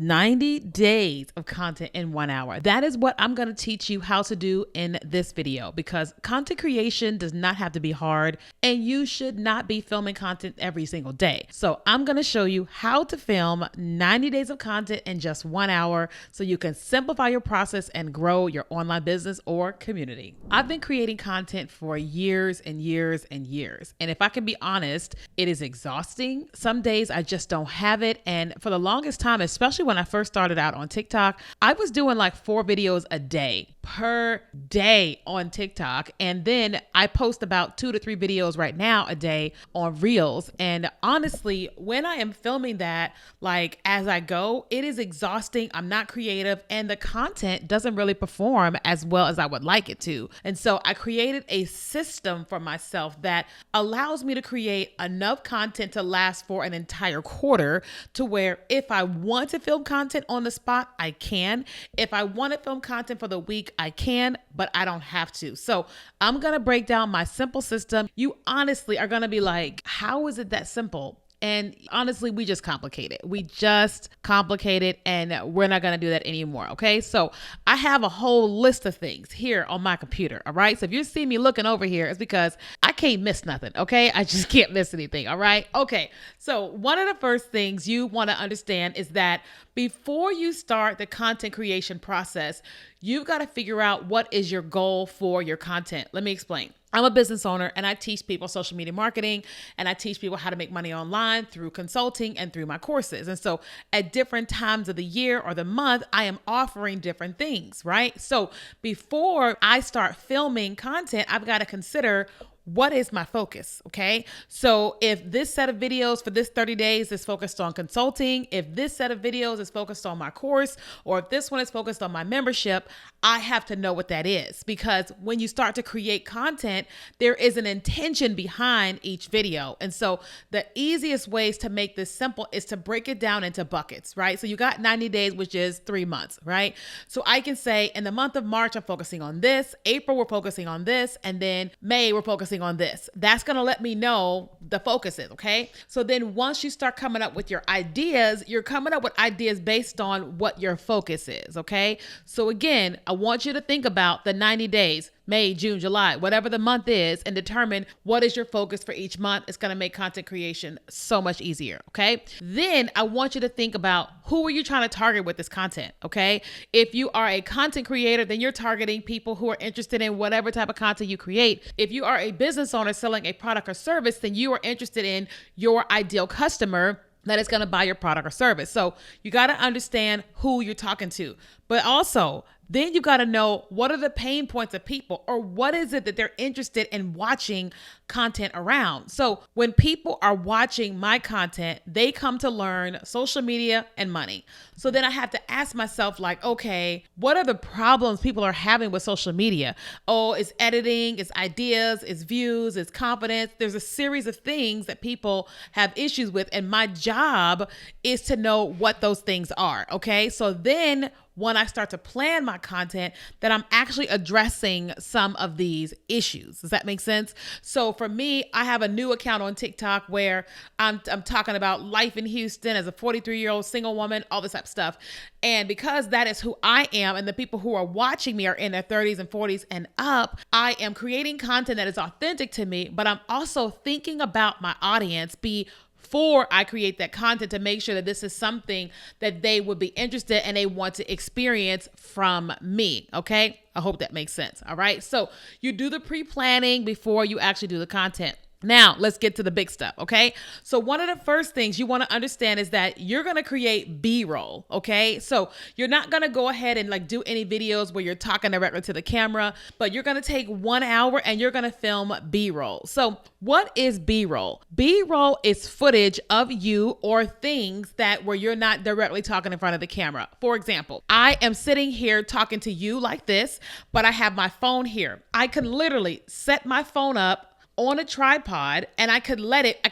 90 days of content in 1 hour. That is what I'm going to teach you how to do in this video, because content creation does not have to be hard and you should not be filming content every single day. So I'm going to show you how to film 90 days of content in just 1 hour so you can simplify your process and grow your online business or community. I've been creating content for years and years and years. And if I can be honest, it is exhausting. Some days I just don't have it. And for the longest time, especially when I first started out on TikTok, I was doing like 4 videos a day per day on TikTok. And then I post about 2 to 3 videos right now a day on Reels. And honestly, when I am filming that, like as I go, it is exhausting. I'm not creative and the content doesn't really perform as well as I would like it to. And so I created a system for myself that allows me to create enough content to last for an entire quarter, to where if I want to film content on the spot, I can. If I want to film content for the week, I can, but I don't have to. So I'm going to break down my simple system. You honestly are going to be like, how is it that simple? And honestly, we just complicate it. We just complicate it, and we're not going to do that anymore. Okay. So I have a whole list of things here on my computer. All right. So if you see me looking over here, it's because I can't miss nothing. Okay. I just can't miss anything. All right. Okay. So one of the first things you want to understand is that before you start the content creation process, you've got to figure out what is your goal for your content. Let me explain. I'm a business owner and I teach people social media marketing, and I teach people how to make money online through consulting and through my courses. And so at different times of the year or the month, I am offering different things, right? So before I start filming content, I've got to consider, what is my focus? Okay. So if this set of videos for this 30 days is focused on consulting, if this set of videos is focused on my course, or if this one is focused on my membership, I have to know what that is, because when you start to create content, there is an intention behind each video. And so the easiest ways to make this simple is to break it down into buckets, right? So you got 90 days, which is 3 months, right? So I can say in the month of March, I'm focusing on this, April, we're focusing on this, and then May, we're focusing on this. That's going to let me know the focus is, okay? So then once you start coming up with your ideas, you're coming up with ideas based on what your focus is, okay? So again, I want you to think about the 90 days, May, June, July, whatever the month is, and determine what is your focus for each month. It's going to make content creation so much easier, okay? Then I want you to think about, who are you trying to target with this content, okay? If you are a content creator, then you're targeting people who are interested in whatever type of content you create. If you are a business owner selling a product or service, then you are interested in your ideal customer that is going to buy your product or service. So you got to understand who you're talking to, but also then you got to know, what are the pain points of people, or what is it that they're interested in watching content around? So when people are watching my content, they come to learn social media and money. So then I have to ask myself, like, okay, what are the problems people are having with social media? Oh, it's editing, it's ideas, it's views, it's confidence. There's a series of things that people have issues with. And my job is to know what those things are. Okay. So then when I start to plan my content, that I'm actually addressing some of these issues. Does that make sense? So for me, I have a new account on TikTok where I'm talking about life in Houston as a 43-year-old single woman, all this type of stuff. And because that is who I am, and the people who are watching me are in their 30s and 40s and up, I am creating content that is authentic to me, but I'm also thinking about my audience before I create that content, to make sure that this is something that they would be interested and they want to experience from me. Okay. I hope that makes sense. All right. So you do the pre-planning before you actually do the content. Now let's get to the big stuff. Okay. So one of the first things you want to understand is that you're going to create B-roll. Okay. So you're not going to go ahead and like do any videos where you're talking directly to the camera, but you're going to take 1 hour and you're going to film B-roll. So what is B-roll? B-roll is footage of you or things that where you're not directly talking in front of the camera. For example, I am sitting here talking to you like this, but I have my phone here. I can literally set my phone up on a tripod, and I can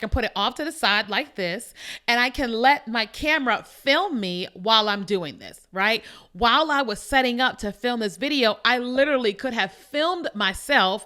put it off to the side like this, and I can let my camera film me while I'm doing this, right? While I was setting up to film this video, I literally could have filmed myself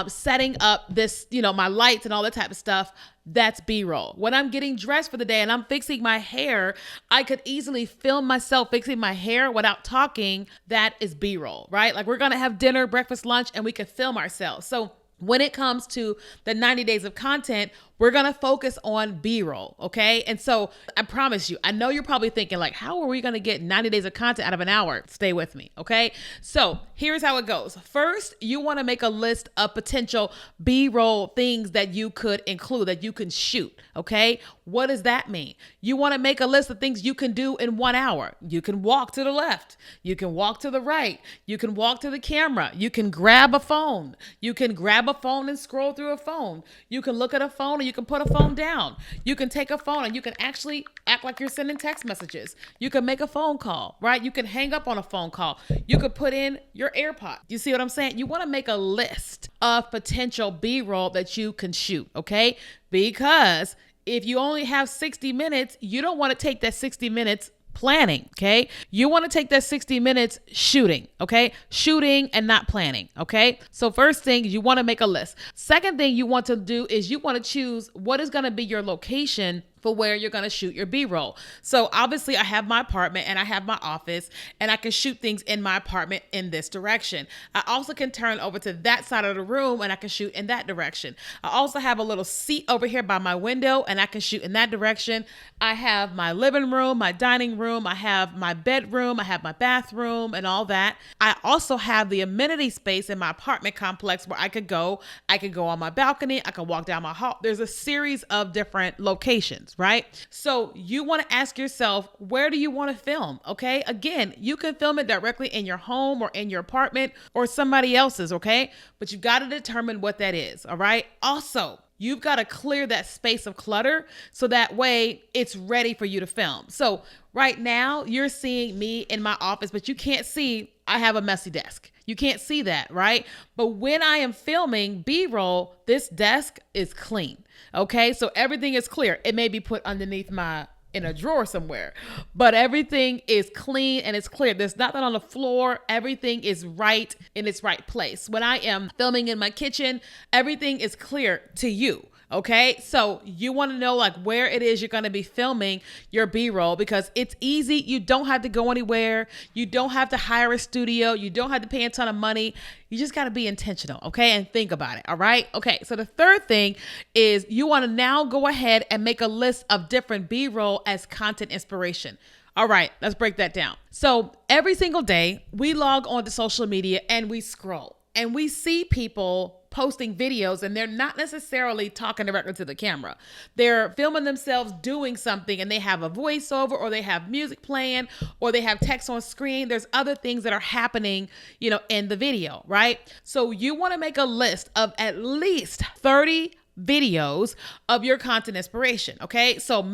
setting up this, my lights and all that type of stuff. That's B-roll. When I'm getting dressed for the day and I'm fixing my hair, I could easily film myself fixing my hair without talking. That is B-roll, right? Like, we're going to have dinner, breakfast, lunch, and we could film ourselves. So when it comes to the 90 days of content, we're going to focus on B-roll, okay? And so I promise you, I know you're probably thinking like, how are we going to get 90 days of content out of an hour? Stay with me, okay? So here's how it goes. First, you want to make a list of potential B-roll things that you could include, that you can shoot, okay? What does that mean? You want to make a list of things you can do in 1 hour. You can walk to the left. You can walk to the right. You can walk to the camera. You can grab a phone. You can grab a phone and scroll through a phone. You can look at a phone and you can put a phone down. You can take a phone and you can actually act like you're sending text messages. You can make a phone call, right? You can hang up on a phone call. You could put in your AirPod. You see what I'm saying? You want to make a list of potential B-roll that you can shoot, okay? Because if you only have 60 minutes, you don't want to take that 60 minutes planning, okay? You want to take that 60 minutes shooting, okay? Shooting and not planning, okay? So first thing, you want to make a list. Second thing you want to do is you want to choose what is going to be your location for where you're going to shoot your B-roll. So obviously I have my apartment and I have my office, and I can shoot things in my apartment in this direction. I also can turn over to that side of the room and I can shoot in that direction. I also have a little seat over here by my window and I can shoot in that direction. I have my living room, my dining room, I have my bedroom, I have my bathroom and all that. I also have the amenity space in my apartment complex where I could go on my balcony, I could walk down my hall. There's a series of different locations, right? So you want to ask yourself, where do you want to film? Okay. Again, you can film it directly in your home or in your apartment or somebody else's. Okay. But you've got to determine what that is. All right. Also, you've got to clear that space of clutter so that way it's ready for you to film. So right now you're seeing me in my office, but you can't see I have a messy desk. You can't see that, right? But when I am filming B-roll, this desk is clean. Okay, so everything is clear. It may be put underneath in a drawer somewhere, but everything is clean and it's clear. There's nothing on the floor. Everything is right in its right place. When I am filming in my kitchen, everything is clear to you. Okay, so you want to know like where it is you're going to be filming your B-roll, because it's easy. You don't have to go anywhere. You don't have to hire a studio. You don't have to pay a ton of money. You just got to be intentional, okay, and think about it, all right? Okay, so the third thing is you want to now go ahead and make a list of different B-roll as content inspiration. All right, let's break that down. So every single day we log on to social media and we scroll and we see people posting videos, and they're not necessarily talking directly to the camera. They're filming themselves doing something and they have a voiceover, or they have music playing, or they have text on screen. There's other things that are happening, in the video, right? So you want to make a list of at least 30 videos of your content inspiration. Okay. So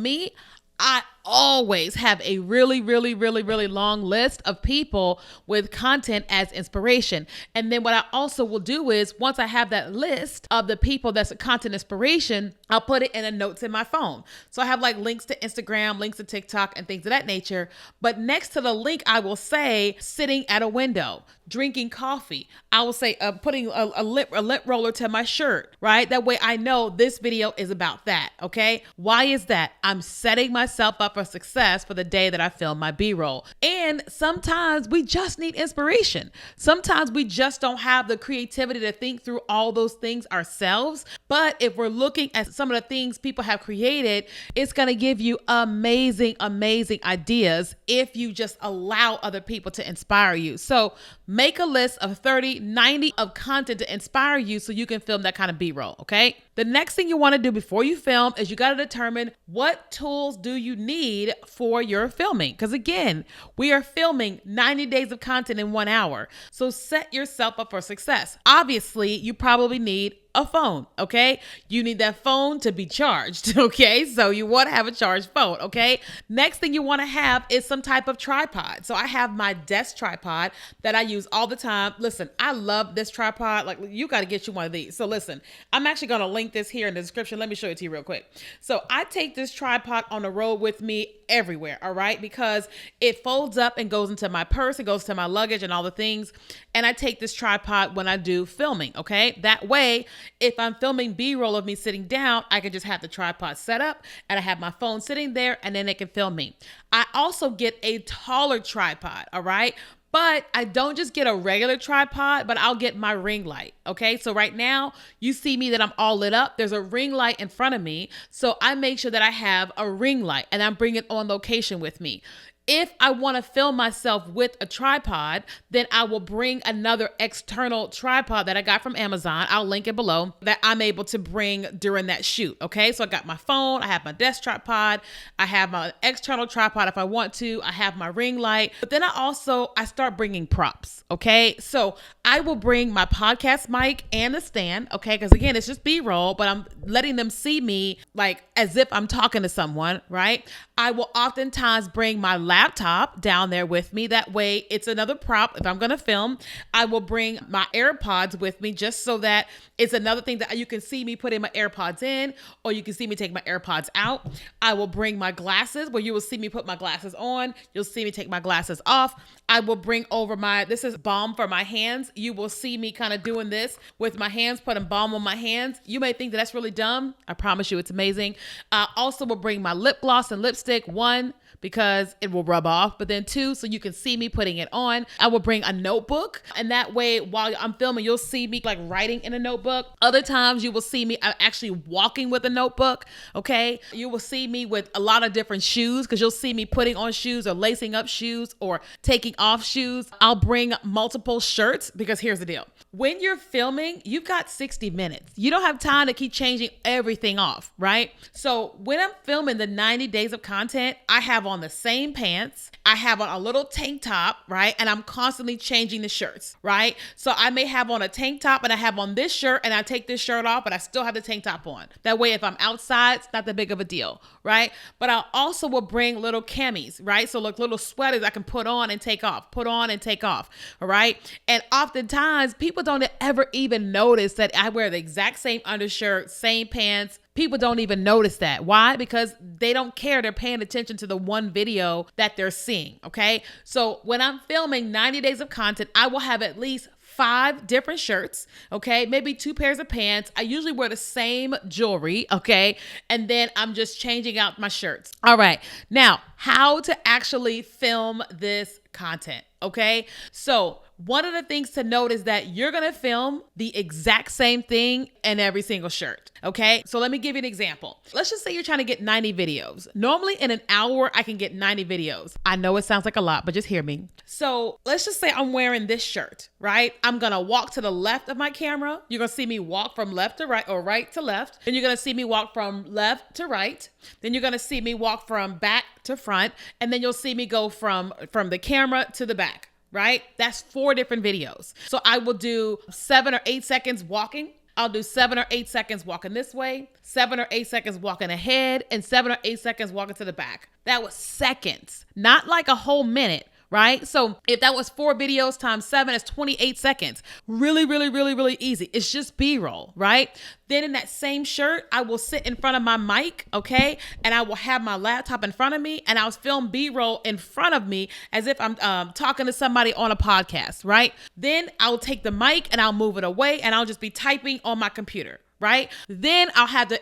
I always have a really, really, really, really long list of people with content as inspiration. And then what I also will do is, once I have that list of the people that's a content inspiration, I'll put it in the notes in my phone. So I have like links to Instagram, links to TikTok, and things of that nature. But next to the link, I will say sitting at a window, drinking coffee. I will say putting a lip roller to my shirt, right? That way I know this video is about that. Okay. Why is that? I'm setting myself up for success for the day that I film my B-roll. And sometimes we just need inspiration. Sometimes we just don't have the creativity to think through all those things ourselves. But if we're looking at some of the things people have created, it's going to give you amazing, amazing ideas if you just allow other people to inspire you. So make a list of 30, 90 of content to inspire you so you can film that kind of B-roll, okay? The next thing you want to do before you film is you got to determine what tools do you need for your filming. Because again, we are filming 90 days of content in 1 hour. So set yourself up for success. Obviously, you probably need a phone, okay? You need that phone to be charged, okay? So you want to have a charged phone, okay? Next thing you want to have is some type of tripod. So I have my desk tripod that I use all the time. Listen, I love this tripod. Like, you got to get you one of these. So listen, I'm actually going to link this here in the description. Let me show it to you real quick. So I take this tripod on the road with me everywhere, all right? Because it folds up and goes into my purse, it goes to my luggage and all the things. And I take this tripod when I do filming, okay? That way, if I'm filming B-roll of me sitting down, I can just have the tripod set up and I have my phone sitting there and then it can film me. I also get a taller tripod, all right? But I don't just get a regular tripod, but I'll get my ring light, okay? So right now, you see me that I'm all lit up. There's a ring light in front of me. So I make sure that I have a ring light and I bring it on location with me. If I want to film myself with a tripod, then I will bring another external tripod that I got from Amazon. I'll link it below, that I'm able to bring during that shoot. Okay, so I got my phone, I have my desk tripod, I have my external tripod if I want to, I have my ring light, but then I start bringing props. Okay, so I will bring my podcast mic and the stand. Okay, because again, it's just B-roll, but I'm letting them see me like as if I'm talking to someone, right? I will oftentimes bring my laptop down there with me. That way it's another prop. If I'm going to film, I will bring my AirPods with me just so that it's another thing that you can see me putting my AirPods in, or you can see me take my AirPods out. I will bring my glasses where you will see me put my glasses on. You'll see me take my glasses off. I will bring over this is balm for my hands. You will see me kind of doing this with my hands, putting balm on my hands. You may think that that's really dumb. I promise you it's amazing. I also will bring my lip gloss and lipstick. 1, because it will rub off, but then 2, so you can see me putting it on. I will bring a notebook, and that way while I'm filming, you'll see me like writing in a notebook. Other times you will see me actually walking with a notebook, okay? You will see me with a lot of different shoes, because you'll see me putting on shoes or lacing up shoes or taking off shoes. I'll bring multiple shirts, because here's the deal. When you're filming, you've got 60 minutes. You don't have time to keep changing everything off, right? So when I'm filming the 90 days of content, I have on the same pants. I have on a little tank top, right? And I'm constantly changing the shirts, right? So I may have on a tank top and I have on this shirt and I take this shirt off, but I still have the tank top on. That way, if I'm outside, it's not that big of a deal, right? But I also will bring little camis, right? So like little sweaters I can put on and take off, put on and take off, all right? And oftentimes people don't ever even notice that I wear the exact same undershirt, same pants. People don't even notice that. Why? Because they don't care. They're paying attention to the one video that they're seeing, okay? So when I'm filming 90 days of content, I will have at least 5 different shirts, okay? Maybe 2 pairs of pants. I usually wear the same jewelry, okay? And then I'm just changing out my shirts. All right. Now, how to actually film this content, okay? So one of the things to note is that you're going to film the exact same thing in every single shirt. Okay. So let me give you an example. Let's just say you're trying to get 90 videos. Normally in an hour, I can get 90 videos. I know it sounds like a lot, but just hear me. So let's just say I'm wearing this shirt, right? I'm going to walk to the left of my camera. You're going to see me walk from left to right or right to left. Then you're going to see me walk from left to right. Then you're going to see me walk from back to front. And then you'll see me go from the camera to the back. Right? That's 4 different videos. So I will do 7 or 8 seconds walking. I'll do 7 or 8 seconds walking this way, 7 or 8 seconds walking ahead, and 7 or 8 seconds walking to the back. That was seconds, not like a whole minute. Right? So if that was 4 videos times 7, it's 28 seconds. Really, really, really, really easy. It's just B-roll, right? Then in that same shirt, I will sit in front of my mic, okay? And I will have my laptop in front of me and I'll film B-roll in front of me as if I'm talking to somebody on a podcast, right? Then I'll take the mic and I'll move it away and I'll just be typing on my computer. Right? Then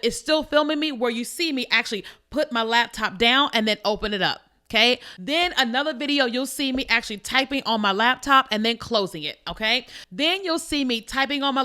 it's still filming me where you see me actually put my laptop down and then open it up. Okay. Then another video, you'll see me actually typing on my laptop and then closing it. Okay. Then you'll see me typing on my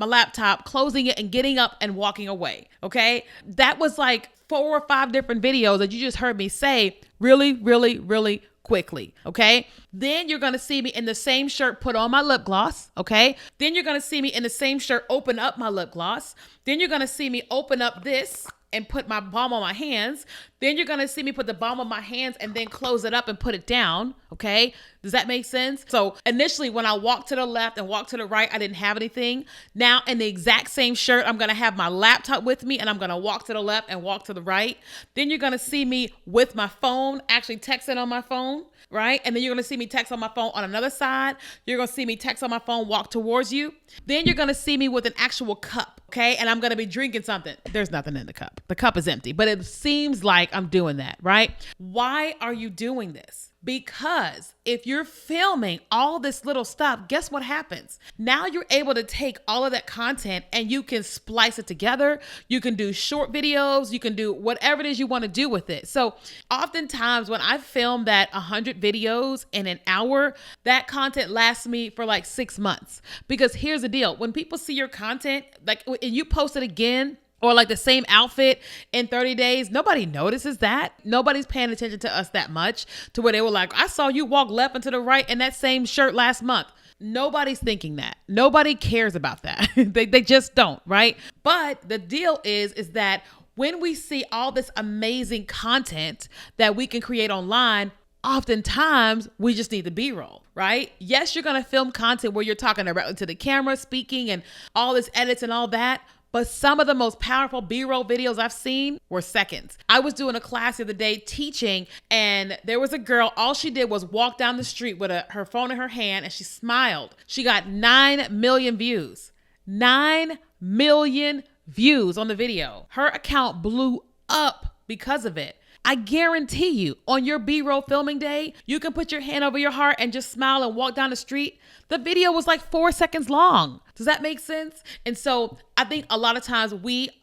laptop, closing it and getting up and walking away. Okay. That was like 4 or 5 different videos that you just heard me say really, really, really quickly. Okay. Then you're going to see me in the same shirt, put on my lip gloss. Okay. Then you're going to see me in the same shirt, open up my lip gloss. Then you're going to see me open up this and put my balm on my hands. Then you're gonna see me put the palm of my hands and then close it up and put it down, okay? Does that make sense? So initially when I walk to the left and walk to the right, I didn't have anything. Now in the exact same shirt, I'm gonna have my laptop with me and I'm gonna walk to the left and walk to the right. Then you're gonna see me with my phone, actually texting on my phone, right? And then you're gonna see me text on my phone on another side. You're gonna see me text on my phone, walk towards you. Then you're gonna see me with an actual cup, okay? And I'm gonna be drinking something. There's nothing in the cup. The cup is empty, but it seems like I'm doing that, right? Why are you doing this? Because if you're filming all this little stuff, guess what happens? Now you're able to take all of that content and you can splice it together. You can do short videos. You can do whatever it is you want to do with it. So oftentimes when I film that 100 videos in an hour, that content lasts me for like 6 months. Because here's the deal. When people see your content, like and you post it again, or like the same outfit in 30 days, nobody notices that. Nobody's paying attention to us that much to where they were like, I saw you walk left and to the right in that same shirt last month. Nobody's thinking that. Nobody cares about that. they just don't, right? But the deal is that when we see all this amazing content that we can create online, oftentimes we just need the B-roll, right? Yes, you're going to film content where you're talking directly to the camera, speaking and all this edits and all that. But some of the most powerful B-roll videos I've seen were seconds. I was doing a class the other day teaching, and there was a girl, all she did was walk down the street with her phone in her hand, and she smiled. She got 9 million views. 9 million views on the video. Her account blew up because of it. I guarantee you, on your B-roll filming day, you can put your hand over your heart and just smile and walk down the street. The video was like 4 seconds long. Does that make sense? And so I think a lot of times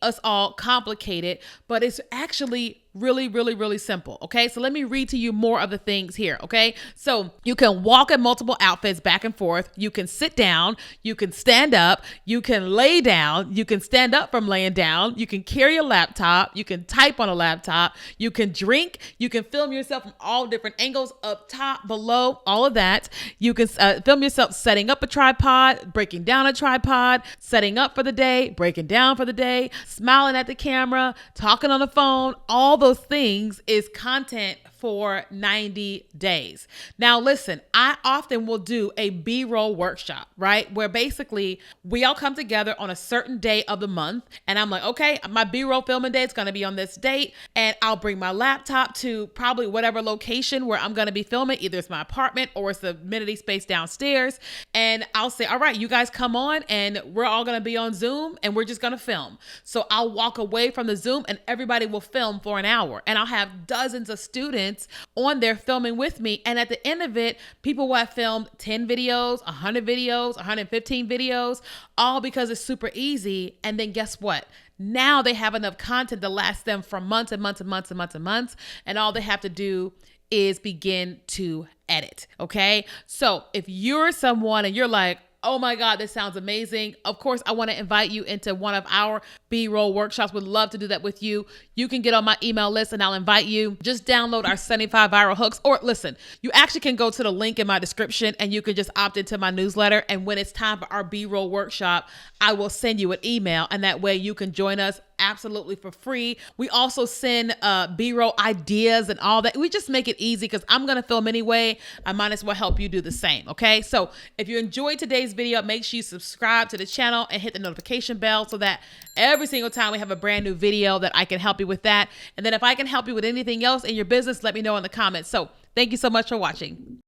us all complicate it, but it's actually really, really, really simple. Okay. So let me read to you more of the things here. Okay. So you can walk in multiple outfits back and forth. You can sit down. You can stand up. You can lay down. You can stand up from laying down. You can carry a laptop. You can type on a laptop. You can drink. You can film yourself from all different angles, up top, below, all of that. You can film yourself setting up a tripod, breaking down a tripod, setting up for the day, breaking down for the day, smiling at the camera, talking on the phone. All those things is content for 90 days. Now, listen, I often will do a B-roll workshop, right? Where basically we all come together on a certain day of the month. And I'm like, okay, my B-roll filming day is going to be on this date. And I'll bring my laptop to probably whatever location where I'm going to be filming. Either it's my apartment or it's the amenity space downstairs. And I'll say, all right, you guys come on and we're all going to be on Zoom and we're just going to film. So I'll walk away from the Zoom and everybody will film for an hour. And I'll have dozens of students on there filming with me. And at the end of it, people will have filmed 10 videos, 100 videos, 115 videos, all because it's super easy. And then guess what? Now they have enough content to last them for months and months and months and months and months. And all they have to do is begin to edit. Okay. So if you're someone and you're like, oh my God, this sounds amazing. Of course, I want to invite you into one of our B-roll workshops. Would love to do that with you. You can get on my email list and I'll invite you. Just download our 75 viral hooks, or listen, you actually can go to the link in my description and you can just opt into my newsletter. And when it's time for our B-roll workshop, I will send you an email and that way you can join us absolutely for free. We also send B-roll ideas and all that. We just make it easy because I'm going to film anyway. I might as well help you do the same. Okay. So if you enjoyed today's video, make sure you subscribe to the channel and hit the notification bell so that every single time we have a brand new video that I can help you with that. And then if I can help you with anything else in your business, let me know in the comments. So thank you so much for watching.